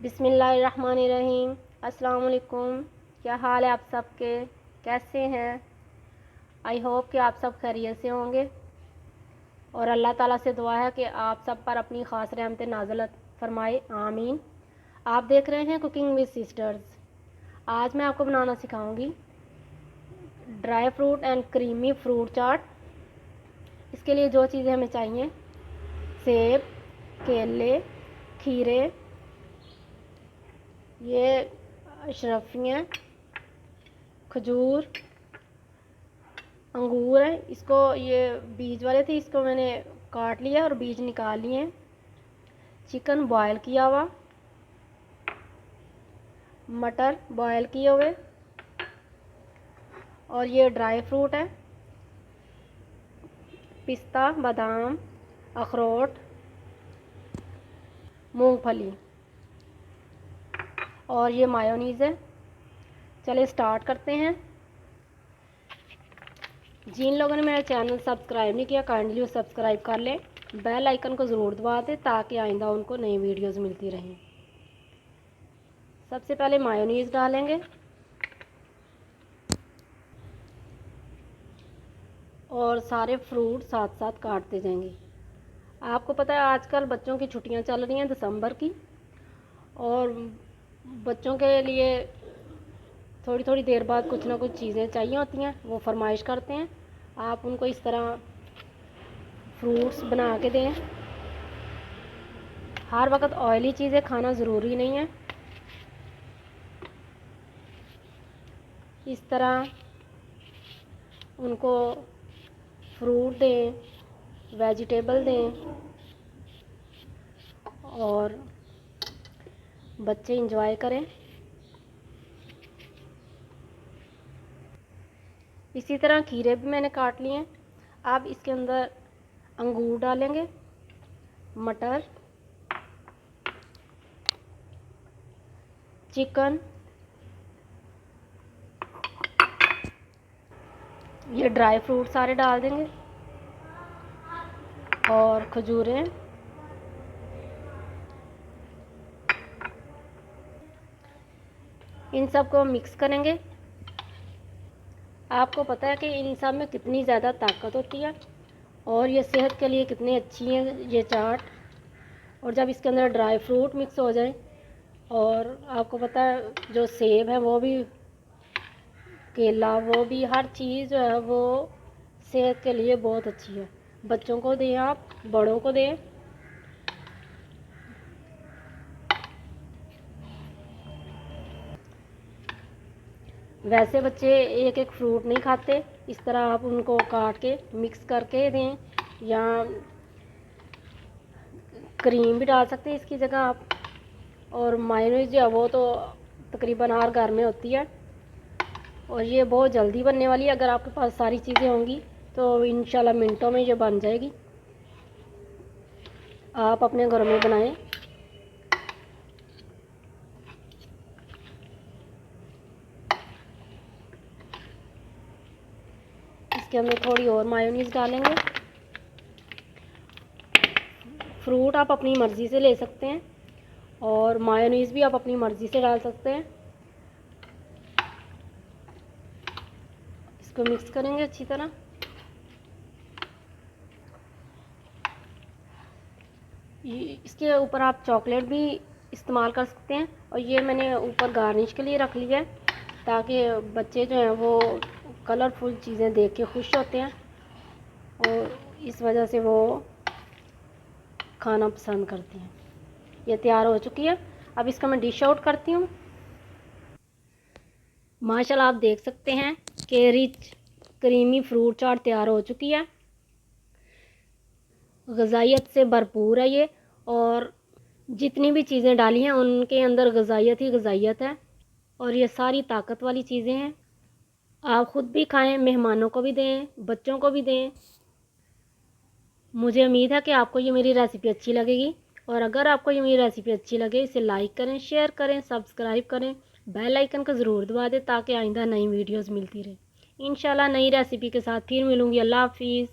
बिस्मिल्लाहिर्रहमानिर्रहीम। अस्सलाम वालेकुम। क्या हाल है आप सबके, कैसे हैं? आई होप कि आप सब खैरियत से होंगे और अल्लाह ताला से दुआ है कि आप सब पर अपनी ख़ास रहमत नाज़िल फरमाए, आमीन। आप देख रहे हैं कुकिंग विद सिस्टर्स। आज मैं आपको बनाना सिखाऊंगी dry fruit and creamy fruit chaat. इसके लिए जो चीज़ें हमें चाहिए: सेब, केले, खीरे, ये अशरफियाँ, खजूर, अंगूर है। इसको ये बीज वाले थे, इसको मैंने काट लिया और बीज निकाल लिए। चिकन बॉयल किया हुआ, मटर बॉयल किए हुए, और ये ड्राई फ्रूट है: पिस्ता, बादाम, अखरोट, मूंगफली, और ये मायोनीज़ है। चलिए स्टार्ट करते हैं। जिन लोगों ने मेरा चैनल सब्सक्राइब नहीं किया, काइंडली वो सब्सक्राइब कर लें, बेल आइकन को ज़रूर दबा दें ताकि आइंदा उनको नई वीडियोस मिलती रहें। सबसे पहले मायोनीज़ डालेंगे और सारे फ्रूट साथ साथ काटते जाएंगे। आपको पता है आजकल बच्चों की छुट्टियां चल रही हैं दिसंबर की, और बच्चों के लिए थोड़ी थोड़ी देर बाद कुछ ना कुछ चीज़ें चाहिए होती हैं, वो फरमाइश करते हैं। आप उनको इस तरह फ्रूट्स बना के दें। हर वक्त ऑयली चीज़ें खाना ज़रूरी नहीं है। इस तरह उनको फ्रूट दें, वेजिटेबल दें और बच्चे इंजॉय करें। इसी तरह खीरे भी मैंने काट लिए हैं। अब इसके अंदर अंगूर डालेंगे, मटर, चिकन, ये ड्राई फ्रूट सारे डाल देंगे और खजूरें। इन सब को मिक्स करेंगे। आपको पता है कि इन सब में कितनी ज़्यादा ताकत होती है और ये सेहत के लिए कितनी अच्छी है ये चाट। और जब इसके अंदर ड्राई फ्रूट मिक्स हो जाए, और आपको पता है जो सेब है वो भी, केला, वो भी, हर चीज़ जो है वो सेहत के लिए बहुत अच्छी है। बच्चों को दें, आप बड़ों को दें। वैसे बच्चे एक एक फ्रूट नहीं खाते, इस तरह आप उनको काट के मिक्स करके दें, या क्रीम भी डाल सकते हैं इसकी जगह आप। और मायोनीज़ जो है वो तो तकरीबन हर घर में होती है और ये बहुत जल्दी बनने वाली है। अगर आपके पास सारी चीज़ें होंगी तो इंशाल्लाह मिनटों में ये बन जाएगी। आप अपने घरों में बनाएं। इसके अंदर थोड़ी और मायोनीज़ डालेंगे। फ्रूट आप अपनी मर्ज़ी से ले सकते हैं और मायोनीज़ भी आप अपनी मर्ज़ी से डाल सकते हैं। इसको मिक्स करेंगे अच्छी तरह। इसके ऊपर आप चॉकलेट भी इस्तेमाल कर सकते हैं, और ये मैंने ऊपर गार्निश के लिए रख लिया है ताकि बच्चे जो हैं वो कलरफुल चीज़ें देख के खुश होते हैं और इस वजह से वो खाना पसंद करते हैं। ये तैयार हो चुकी है। अब इसका मैं डिश आउट करती हूँ। माशाल्लाह आप देख सकते हैं कि रिच क्रीमी फ्रूट चाट तैयार हो चुकी है। ग़िज़ाइयत से भरपूर है ये, और जितनी भी चीज़ें डाली हैं उनके अंदर ग़िज़ाइयत ही ग़िज़ाइयत है, और ये सारी ताकत वाली चीज़ें हैं। आप ख़ुद भी खाएं, मेहमानों को भी दें, बच्चों को भी दें। मुझे उम्मीद है कि आपको ये मेरी रेसिपी अच्छी लगेगी, और अगर आपको ये मेरी रेसिपी अच्छी लगे इसे लाइक करें, शेयर करें, सब्सक्राइब करें, बेल आइकन को ज़रूर दबा दें ताकि आइंदा नई वीडियोज़ मिलती रहे। इंशाल्लाह नई रेसिपी के साथ फिर मिलूँगी। अल्लाह हाफिज़।